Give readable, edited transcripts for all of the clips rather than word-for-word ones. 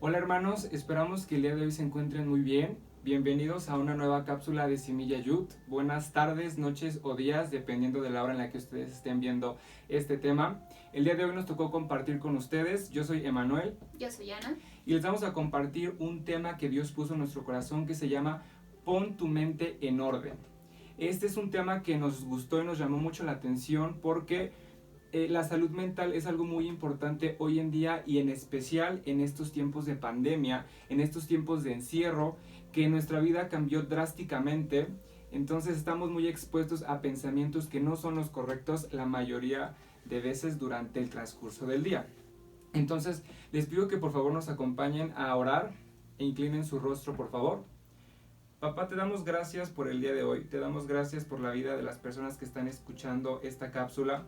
Hola hermanos, esperamos que el día de hoy se encuentren muy bien. Bienvenidos a una nueva cápsula de Semilla Youth. Buenas tardes, noches o días, dependiendo de la hora en la que ustedes estén viendo este tema. El día de hoy nos tocó compartir con ustedes. Yo soy Emanuel. Yo soy Ana. Y les vamos a compartir un tema que Dios puso en nuestro corazón que se llama Pon tu mente en orden. Este es un tema que nos gustó y nos llamó mucho la atención porque la salud mental es algo muy importante hoy en día y en especial en estos tiempos de pandemia, en estos tiempos de encierro, que nuestra vida cambió drásticamente. Entonces estamos muy expuestos a pensamientos que no son los correctos la mayoría de veces durante el transcurso del día. Entonces les pido que por favor nos acompañen a orar e inclinen su rostro por favor. Papá, te damos gracias por el día de hoy, te damos gracias por la vida de las personas que están escuchando esta cápsula.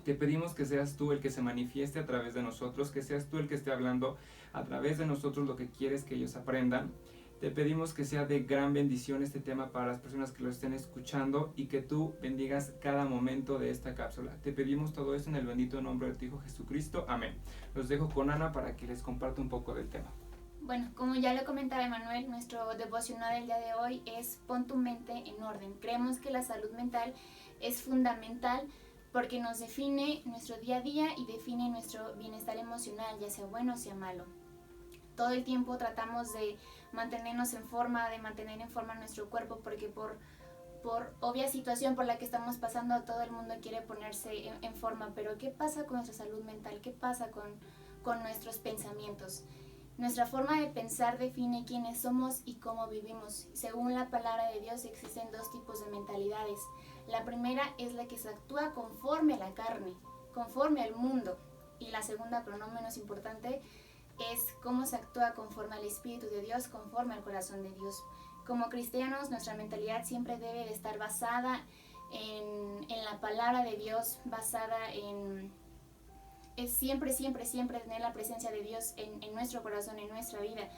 Te pedimos que seas tú el que se manifieste a través de nosotros, que seas tú el que esté hablando a través de nosotros lo que quieres que ellos aprendan. Te pedimos que sea de gran bendición este tema para las personas que lo estén escuchando y que tú bendigas cada momento de esta cápsula. Te pedimos todo esto en el bendito nombre de tu Hijo Jesucristo. Amén. Los dejo con Ana para que les comparta un poco del tema. Bueno, como ya lo comentaba Emanuel, nuestro devocional del día de hoy es pon tu mente en orden. Creemos que la salud mental es fundamental porque nos define nuestro día a día y define nuestro bienestar emocional, ya sea bueno o sea malo. Todo el tiempo tratamos de mantenernos en forma, de mantener en forma nuestro cuerpo, porque por obvia situación por la que estamos pasando, todo el mundo quiere ponerse en forma. Pero ¿qué pasa con nuestra salud mental? ¿Qué pasa con nuestros pensamientos? Nuestra forma de pensar define quiénes somos y cómo vivimos. Según la palabra de Dios existen dos tipos de mentalidades. La primera es la que se actúa conforme a la carne, conforme al mundo. Y la segunda, pero no menos importante, es cómo se actúa conforme al Espíritu de Dios, conforme al corazón de Dios. Como cristianos, nuestra mentalidad siempre debe de estar basada en la palabra de Dios, basada en... es siempre tener la presencia de Dios en nuestro corazón, en nuestra vida.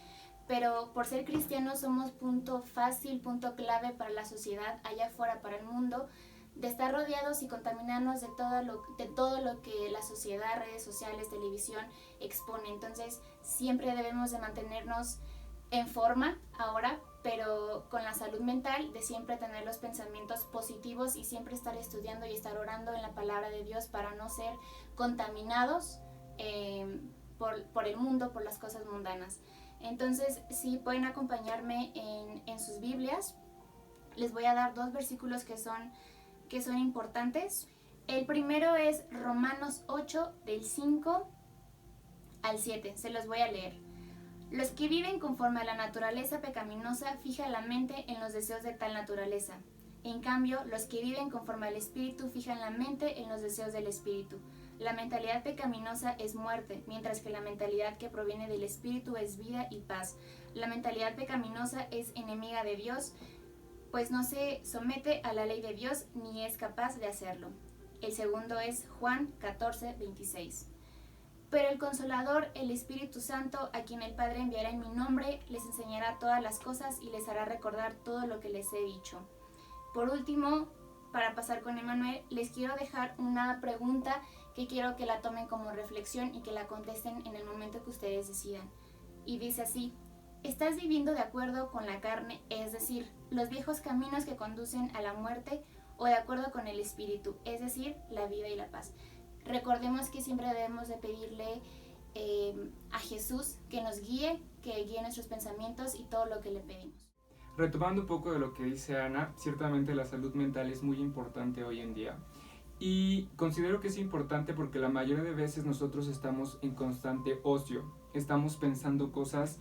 Pero por ser cristianos somos punto fácil, punto clave para la sociedad, allá afuera, para el mundo, de estar rodeados y contaminarnos de todo lo que la sociedad, redes sociales, televisión expone. Entonces siempre debemos de mantenernos en forma ahora, pero con la salud mental, de siempre tener los pensamientos positivos y siempre estar estudiando y estar orando en la palabra de Dios para no ser contaminados por el mundo, por las cosas mundanas. Entonces, si pueden acompañarme en sus Biblias, les voy a dar dos versículos que son importantes. El primero es Romanos 8, del 5 al 7. Se los voy a leer. Los que viven conforme a la naturaleza pecaminosa fijan la mente en los deseos de tal naturaleza. En cambio, los que viven conforme al Espíritu fijan la mente en los deseos del Espíritu. La mentalidad pecaminosa es muerte, mientras que la mentalidad que proviene del Espíritu es vida y paz. La mentalidad pecaminosa es enemiga de Dios, pues no se somete a la ley de Dios ni es capaz de hacerlo. El segundo es Juan 14, 26. Pero el Consolador, el Espíritu Santo, a quien el Padre enviará en mi nombre, les enseñará todas las cosas y les hará recordar todo lo que les he dicho. Por último, para pasar con Emanuel, les quiero dejar una pregunta que quiero que la tomen como reflexión y que la contesten en el momento que ustedes decidan. Y dice así: ¿estás viviendo de acuerdo con la carne, es decir, los viejos caminos que conducen a la muerte, o de acuerdo con el Espíritu, es decir, la vida y la paz? Recordemos que siempre debemos de pedirle a Jesús que nos guíe, que guíe nuestros pensamientos y todo lo que le pedimos. Retomando un poco de lo que dice Ana, ciertamente la salud mental es muy importante hoy en día. Y considero que es importante porque la mayoría de veces nosotros estamos en constante ocio. Estamos pensando cosas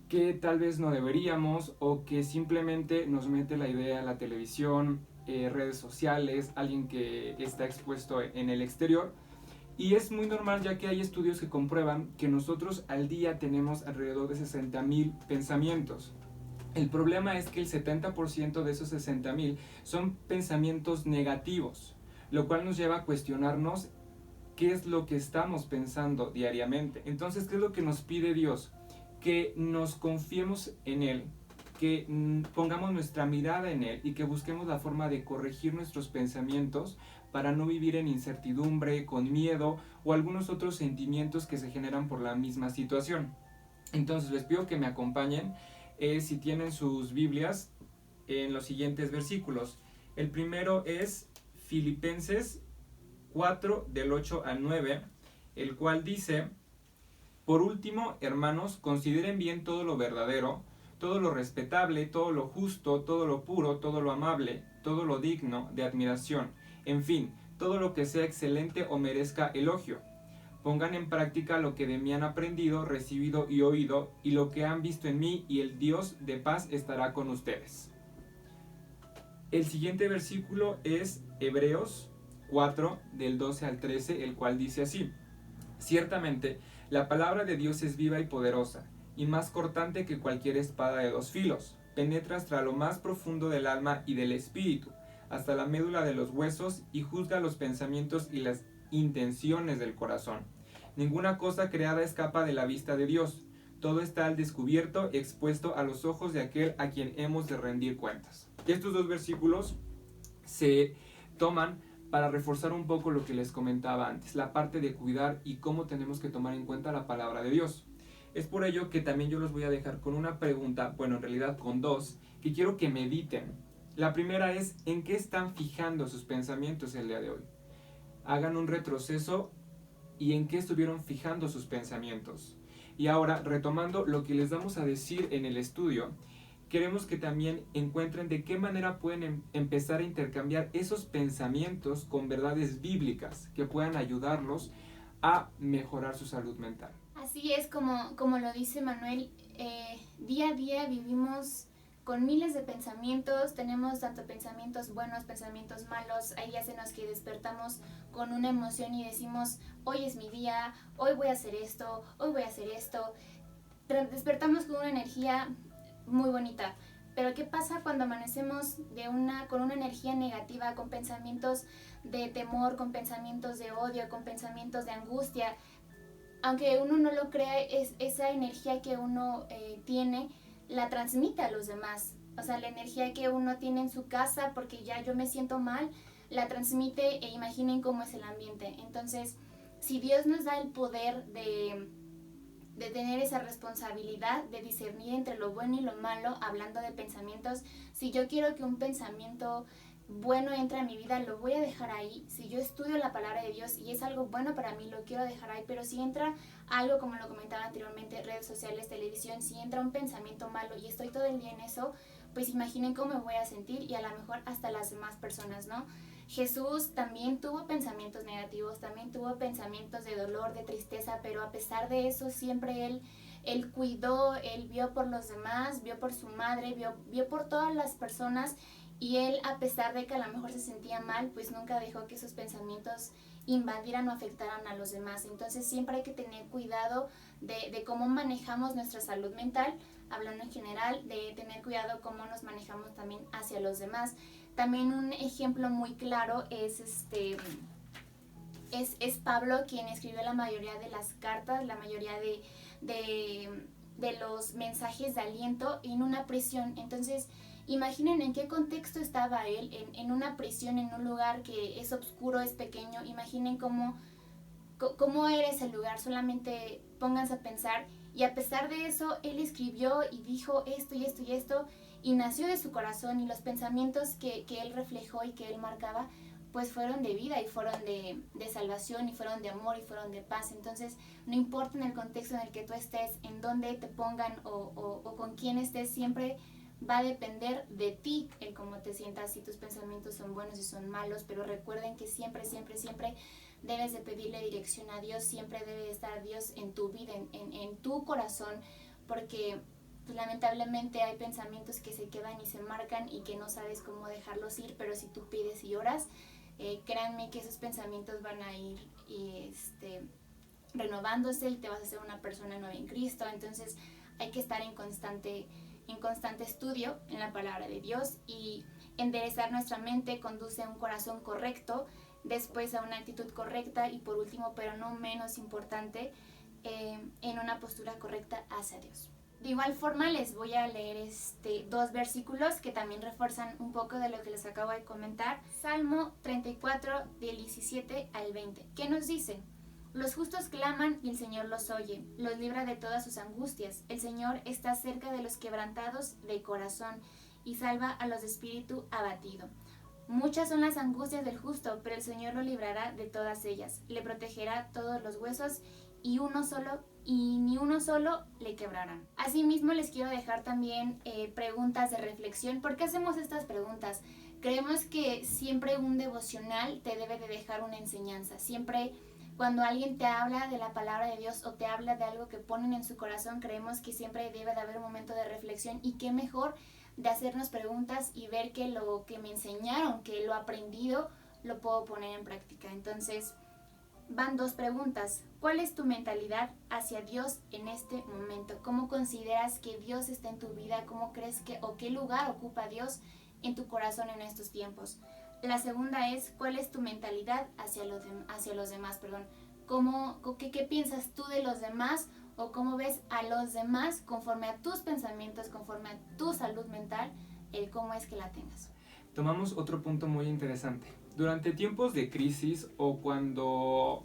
que tal vez no deberíamos o que simplemente nos mete la idea la televisión, redes sociales, alguien que está expuesto en el exterior. Y es muy normal, ya que hay estudios que comprueban que nosotros al día tenemos alrededor de 60,000 pensamientos. El problema es que el 70% de esos 60,000 son pensamientos negativos, lo cual nos lleva a cuestionarnos qué es lo que estamos pensando diariamente. Entonces, ¿qué es lo que nos pide Dios? Que nos confiemos en Él, que pongamos nuestra mirada en Él y que busquemos la forma de corregir nuestros pensamientos para no vivir en incertidumbre, con miedo o algunos otros sentimientos que se generan por la misma situación. Entonces les pido que me acompañen, si tienen sus Biblias, en los siguientes versículos. El primero es Filipenses 4 del 8 al 9, el cual dice: por último, hermanos, consideren bien todo lo verdadero, todo lo respetable, todo lo justo, todo lo puro, todo lo amable, todo lo digno de admiración, en fin, todo lo que sea excelente o merezca elogio. Pongan en práctica lo que de mí han aprendido, recibido y oído, y lo que han visto en mí, y el Dios de paz estará con ustedes. El siguiente versículo es Hebreos 4 del 12 al 13, el cual dice así: ciertamente, la palabra de Dios es viva y poderosa, y más cortante que cualquier espada de dos filos. Penetra hasta lo más profundo del alma y del espíritu, hasta la médula de los huesos, y juzga los pensamientos y las intenciones del corazón. Ninguna cosa creada escapa de la vista de Dios. Todo está al descubierto, expuesto a los ojos de aquel a quien hemos de rendir cuentas. Estos dos versículos se toman para reforzar un poco lo que les comentaba antes, la parte de cuidar y cómo tenemos que tomar en cuenta la palabra de Dios. Es por ello que también yo los voy a dejar con una pregunta, bueno, en realidad con dos, que quiero que mediten. La primera es: ¿en qué están fijando sus pensamientos el día de hoy? Hagan un retroceso y en qué estuvieron fijando sus pensamientos. Y ahora, retomando lo que les vamos a decir en el estudio, queremos que también encuentren de qué manera pueden empezar a intercambiar esos pensamientos con verdades bíblicas que puedan ayudarlos a mejorar su salud mental. Así es, como lo dice Manuel, día a día vivimos con miles de pensamientos, tenemos tanto pensamientos buenos, pensamientos malos. Hay días en los que despertamos con una emoción y decimos: hoy es mi día, hoy voy a hacer esto, hoy voy a hacer esto. Despertamos con una energía muy bonita. Pero ¿qué pasa cuando amanecemos con una energía negativa, con pensamientos de temor, con pensamientos de odio, con pensamientos de angustia? Aunque uno no lo crea, esa energía que uno tiene la transmite a los demás. O sea, la energía que uno tiene en su casa, porque ya yo me siento mal, la transmite, e imaginen cómo es el ambiente. Entonces, si Dios nos da el poder de tener esa responsabilidad de discernir entre lo bueno y lo malo, hablando de pensamientos, si yo quiero que un pensamiento bueno entra a mi vida, lo voy a dejar ahí. Si yo estudio la palabra de Dios y es algo bueno para mí, lo quiero dejar ahí. Pero si entra algo, como lo comentaba anteriormente, redes sociales, televisión, si entra un pensamiento malo y estoy todo el día en eso, pues imaginen cómo me voy a sentir, y a lo mejor hasta las demás personas, ¿no? Jesús también tuvo pensamientos negativos, también tuvo pensamientos de dolor, de tristeza, pero a pesar de eso siempre él cuidó, él vio por los demás, vio por su madre, vio por todas las personas. Y él, a pesar de que a lo mejor se sentía mal, pues nunca dejó que esos pensamientos invadieran o afectaran a los demás. Entonces siempre hay que tener cuidado de cómo manejamos nuestra salud mental, hablando en general, de tener cuidado cómo nos manejamos también hacia los demás. También un ejemplo muy claro es Pablo, quien escribió la mayoría de las cartas, la mayoría de los mensajes de aliento en una prisión. Entonces, imaginen en qué contexto estaba él, en una prisión, en un lugar que es oscuro, es pequeño. Imaginen cómo era ese lugar, solamente pónganse a pensar. Y a pesar de eso, él escribió y dijo esto y esto y esto, y nació de su corazón, y los pensamientos que él reflejó y que él marcaba, pues fueron de vida y fueron de salvación y fueron de amor y fueron de paz. Entonces, no importa en el contexto en el que tú estés, en dónde te pongan o con quién estés, siempre va a depender de ti el cómo te sientas, si tus pensamientos son buenos y son malos. Pero recuerden que siempre, siempre, siempre debes de pedirle dirección a Dios, siempre debe estar Dios en tu vida, en tu corazón, porque pues, lamentablemente hay pensamientos que se quedan y se marcan y que no sabes cómo dejarlos ir. Pero si tú pides y oras, créanme que esos pensamientos van a ir renovándose y te vas a hacer una persona nueva en Cristo. Entonces hay que estar en constante estudio en la palabra de Dios, y enderezar nuestra mente conduce a un corazón correcto, después a una actitud correcta, y por último, pero no menos importante, en una postura correcta hacia Dios. De igual forma les voy a leer dos versículos que también refuerzan un poco de lo que les acabo de comentar. Salmo 34 del 17 al 20, ¿qué nos dice? Los justos claman y el Señor los oye, los libra de todas sus angustias. El Señor está cerca de los quebrantados de corazón y salva a los de espíritu abatido. Muchas son las angustias del justo, pero el Señor lo librará de todas ellas. Le protegerá todos los huesos y ni uno solo le quebrarán. Asimismo, les quiero dejar también preguntas de reflexión. ¿Por qué hacemos estas preguntas? Creemos que siempre un devocional te debe de dejar una enseñanza. Siempre cuando alguien te habla de la palabra de Dios o te habla de algo que ponen en su corazón, creemos que siempre debe de haber un momento de reflexión, y qué mejor de hacernos preguntas y ver que lo que me enseñaron, que lo aprendido, lo puedo poner en práctica. Entonces, van dos preguntas. ¿Cuál es tu mentalidad hacia Dios en este momento? ¿Cómo consideras que Dios está en tu vida? ¿Cómo crees que o qué lugar ocupa Dios en tu corazón en estos tiempos? La segunda es, ¿cuál es tu mentalidad hacia los demás? ¿Qué piensas tú de los demás? ¿O cómo ves a los demás conforme a tus pensamientos, conforme a tu salud mental, cómo es que la tengas? Tomamos otro punto muy interesante. Durante tiempos de crisis o cuando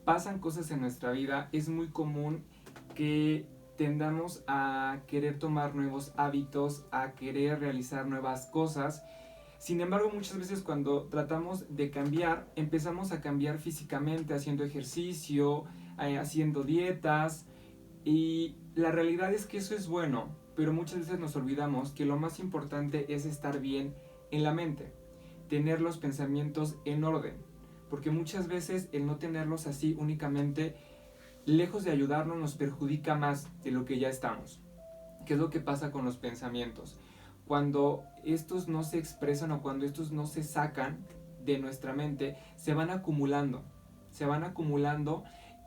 pasan cosas en nuestra vida, es muy común que tendamos a querer tomar nuevos hábitos, a querer realizar nuevas cosas. Sin embargo, muchas veces cuando tratamos de cambiar, empezamos a cambiar físicamente, haciendo ejercicio, haciendo dietas, y la realidad es que eso es bueno, pero muchas veces nos olvidamos que lo más importante es estar bien en la mente, tener los pensamientos en orden, porque muchas veces el no tenerlos así únicamente, lejos de ayudarnos, nos perjudica más de lo que ya estamos. ¿Qué es lo que pasa con los pensamientos? Cuando estos no se expresan o cuando estos no se sacan de nuestra mente, se van acumulando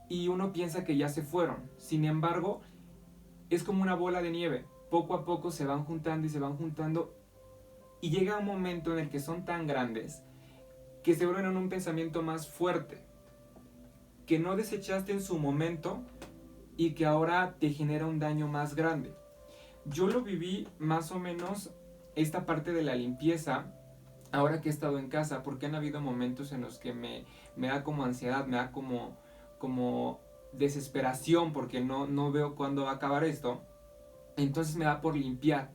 y uno piensa que ya se fueron. Sin embargo, es como una bola de nieve. Poco a poco se van juntando y se van juntando, y llega un momento en el que son tan grandes que se vuelven en un pensamiento más fuerte, que no desechaste en su momento y que ahora te genera un daño más grande. Yo lo viví más o menos esta parte de la limpieza ahora que he estado en casa, porque han habido momentos en los que me da como ansiedad, me da como desesperación, porque no veo cuándo va a acabar esto. Entonces me da por limpiar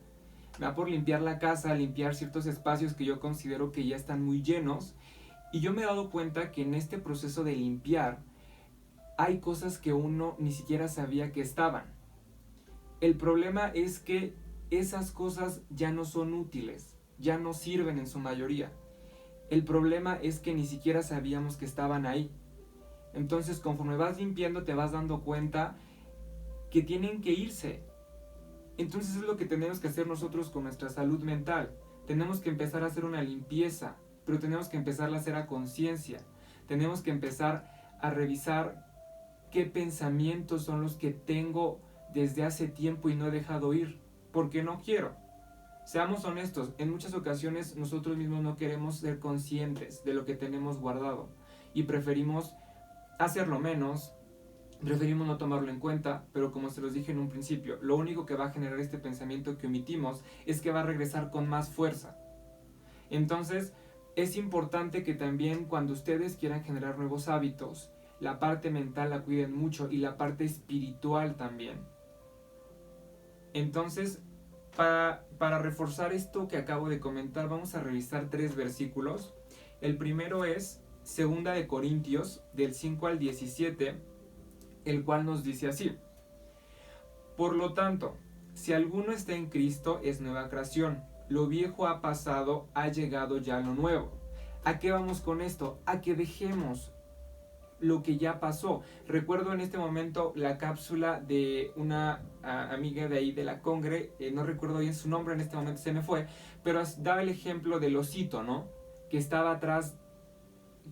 la casa, limpiar ciertos espacios que yo considero que ya están muy llenos. Y yo me he dado cuenta que en este proceso de limpiar hay cosas que uno ni siquiera sabía que estaban. El problema es que esas cosas ya no son útiles, ya no sirven en su mayoría. El problema es que ni siquiera sabíamos que estaban ahí. Entonces, conforme vas limpiando, te vas dando cuenta que tienen que irse. Entonces es lo que tenemos que hacer nosotros con nuestra salud mental. Tenemos que empezar a hacer una limpieza, pero tenemos que empezarla a hacer a conciencia. Tenemos que empezar a revisar qué pensamientos son los que tengo desde hace tiempo y no he dejado ir, porque no quiero. Seamos honestos, en muchas ocasiones nosotros mismos no queremos ser conscientes de lo que tenemos guardado y preferimos hacerlo menos, preferimos no tomarlo en cuenta, pero como se los dije en un principio, lo único que va a generar este pensamiento que omitimos es que va a regresar con más fuerza. Entonces, es importante que también cuando ustedes quieran generar nuevos hábitos, la parte mental la cuiden mucho y la parte espiritual también. Entonces, para reforzar esto que acabo de comentar, vamos a revisar 3 versículos. El primero es 2 Corintios, del 5 al 17, el cual nos dice así: por lo tanto, si alguno está en Cristo, es nueva creación. Lo viejo ha pasado, ha llegado ya lo nuevo. ¿A qué vamos con esto? A que dejemos lo que ya pasó. Recuerdo en este momento la cápsula de una amiga de ahí de la Congre, no recuerdo bien su nombre, en este momento se me fue, pero daba el ejemplo del osito, ¿no? Que estaba atrás,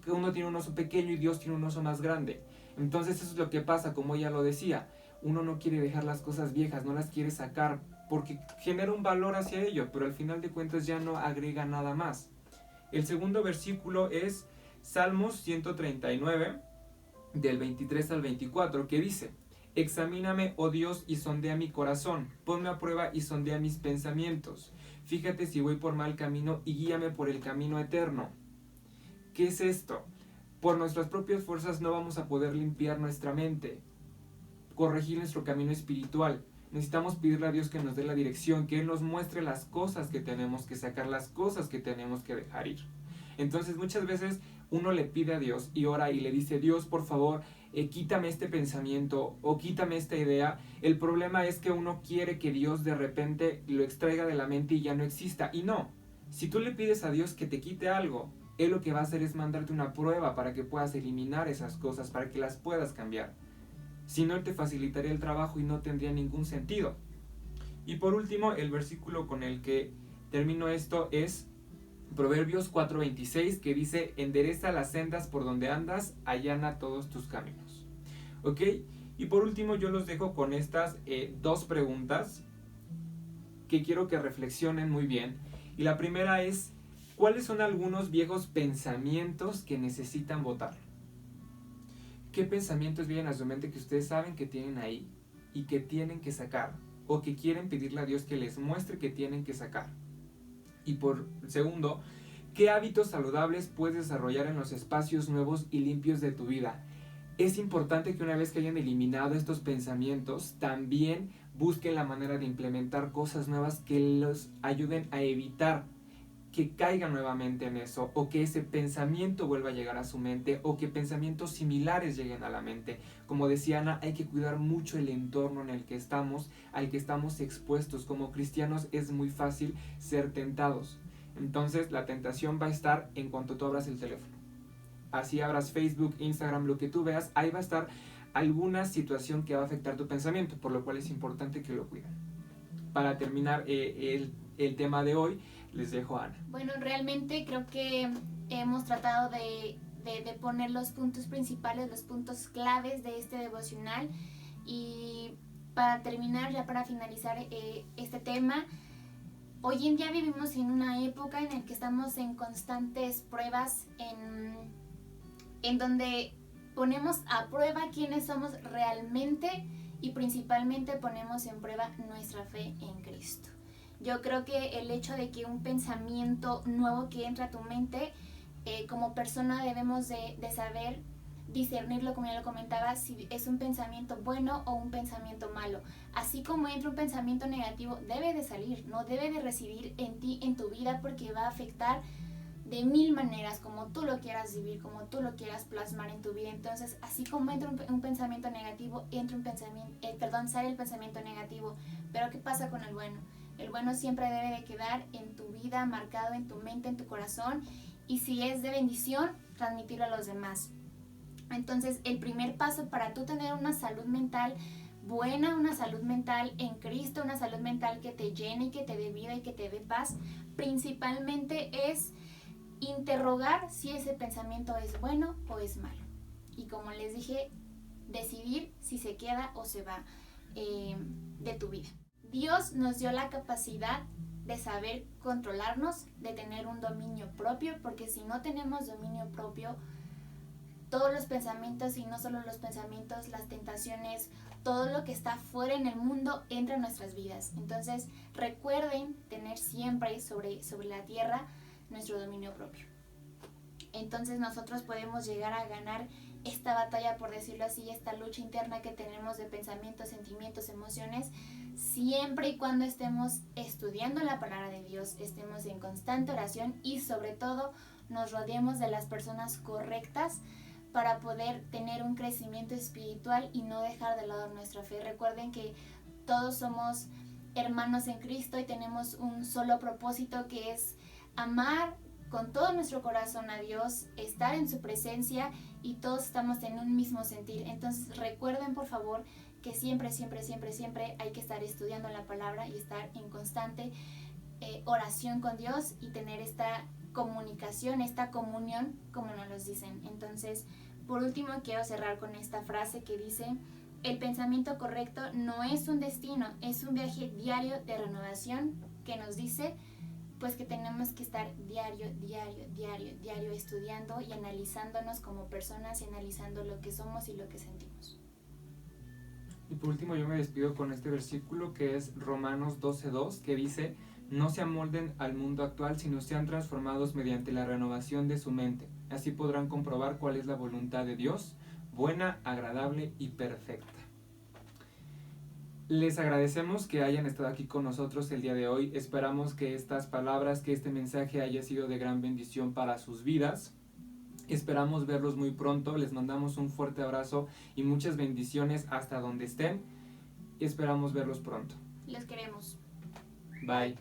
que uno tiene un oso pequeño y Dios tiene un oso más grande. Entonces eso es lo que pasa, como ella lo decía, uno no quiere dejar las cosas viejas, no las quiere sacar porque genera un valor hacia ello, pero al final de cuentas ya no agrega nada más. El segundo versículo es Salmos 139, del 23 al 24, que dice: examíname, oh Dios, y sondea mi corazón, ponme a prueba y sondea mis pensamientos, fíjate si voy por mal camino y guíame por el camino eterno. ¿Qué es esto? por nuestras propias fuerzas no vamos a poder limpiar nuestra mente, corregir nuestro camino espiritual. Necesitamos pedirle a Dios que nos dé la dirección, que Él nos muestre las cosas que tenemos que sacar, las cosas que tenemos que dejar ir. Entonces muchas veces uno le pide a Dios y ora y le dice: Dios, por favor, quítame este pensamiento o quítame esta idea. El problema es que uno quiere que Dios de repente lo extraiga de la mente y ya no exista. Y no, si tú le pides a Dios que te quite algo, Él lo que va a hacer es mandarte una prueba para que puedas eliminar esas cosas, para que las puedas cambiar. Si no, Él te facilitaría el trabajo y no tendría ningún sentido. Y por último, el versículo con el que termino esto es Proverbios 4:26, que dice: endereza las sendas por donde andas, allana todos tus caminos. ¿Ok? Y por último yo los dejo con estas dos preguntas que quiero que reflexionen muy bien. Y la primera es: ¿cuáles son algunos viejos pensamientos que necesitan botar? ¿Qué pensamientos vienen a su mente que ustedes saben que tienen ahí y que tienen que sacar? O que quieren pedirle a Dios que les muestre que tienen que sacar. Y por segundo, ¿qué hábitos saludables puedes desarrollar en los espacios nuevos y limpios de tu vida? Es importante que una vez que hayan eliminado estos pensamientos, también busquen la manera de implementar cosas nuevas que los ayuden a evitar que caigan nuevamente en eso, o que ese pensamiento vuelva a llegar a su mente, o que pensamientos similares lleguen a la mente. Como decía Ana, hay que cuidar mucho el entorno en el que estamos, al que estamos expuestos. Como cristianos es muy fácil ser tentados. Entonces la tentación va a estar en cuanto tú abras el teléfono. Así abras Facebook, Instagram, lo que tú veas, ahí va a estar alguna situación que va a afectar tu pensamiento, por lo cual es importante que lo cuiden. Para terminar el tema de hoy, les dejo a Ana. Bueno, realmente creo que hemos tratado de poner los puntos principales, los puntos claves de este devocional. Y para terminar, ya para finalizar este tema, hoy en día vivimos en una época en la que estamos en constantes pruebas, en donde ponemos a prueba quiénes somos realmente y principalmente ponemos en prueba nuestra fe en Cristo. Yo creo que el hecho de que un pensamiento nuevo que entra a tu mente, como persona debemos de saber discernirlo, como ya lo comentaba, si es un pensamiento bueno o un pensamiento malo. Así como entra un pensamiento negativo, debe de salir, no debe de residir en ti, en tu vida, porque va a afectar de mil maneras, como tú lo quieras vivir, como tú lo quieras plasmar en tu vida. Entonces, así como entra un pensamiento negativo, sale el pensamiento negativo. Pero ¿qué pasa con el bueno? El bueno siempre debe de quedar en tu vida, marcado en tu mente, en tu corazón, y si es de bendición, transmitirlo a los demás. Entonces, el primer paso para tú tener una salud mental buena, una salud mental en Cristo, una salud mental que te llene y que te dé vida y que te dé paz, principalmente es interrogar si ese pensamiento es bueno o es malo. Y como les dije, decidir si se queda o se va de tu vida. Dios nos dio la capacidad de saber controlarnos, de tener un dominio propio, porque si no tenemos dominio propio, todos los pensamientos, y no solo los pensamientos, las tentaciones, todo lo que está fuera en el mundo entra en nuestras vidas. Entonces recuerden tener siempre sobre la tierra nuestro dominio propio. Entonces nosotros podemos llegar a ganar esta batalla, por decirlo así, esta lucha interna que tenemos de pensamientos, sentimientos, emociones, siempre y cuando estemos estudiando la palabra de Dios, estemos en constante oración y sobre todo nos rodeemos de las personas correctas para poder tener un crecimiento espiritual y no dejar de lado nuestra fe. Recuerden que todos somos hermanos en Cristo y tenemos un solo propósito, que es amar con todo nuestro corazón a Dios, estar en su presencia, y todos estamos en un mismo sentir. Entonces recuerden, por favor, que siempre hay que estar estudiando la palabra y estar en constante oración con Dios y tener esta comunicación, esta comunión, como nos lo dicen. Entonces, por último, quiero cerrar con esta frase que dice: el pensamiento correcto no es un destino, es un viaje diario de renovación, que nos dice pues que tenemos que estar diario estudiando y analizándonos como personas y analizando lo que somos y lo que sentimos. Y por último yo me despido con este versículo que es Romanos 12:2, que dice: no se amolden al mundo actual, sino sean transformados mediante la renovación de su mente, Así podrán comprobar cuál es la voluntad de Dios, buena, agradable y perfecta. Les agradecemos que hayan estado aquí con nosotros el día de hoy. Esperamos que estas palabras, que este mensaje haya sido de gran bendición para sus vidas. Esperamos verlos muy pronto. Les mandamos un fuerte abrazo y muchas bendiciones hasta donde estén. Esperamos verlos pronto. Los queremos. Bye.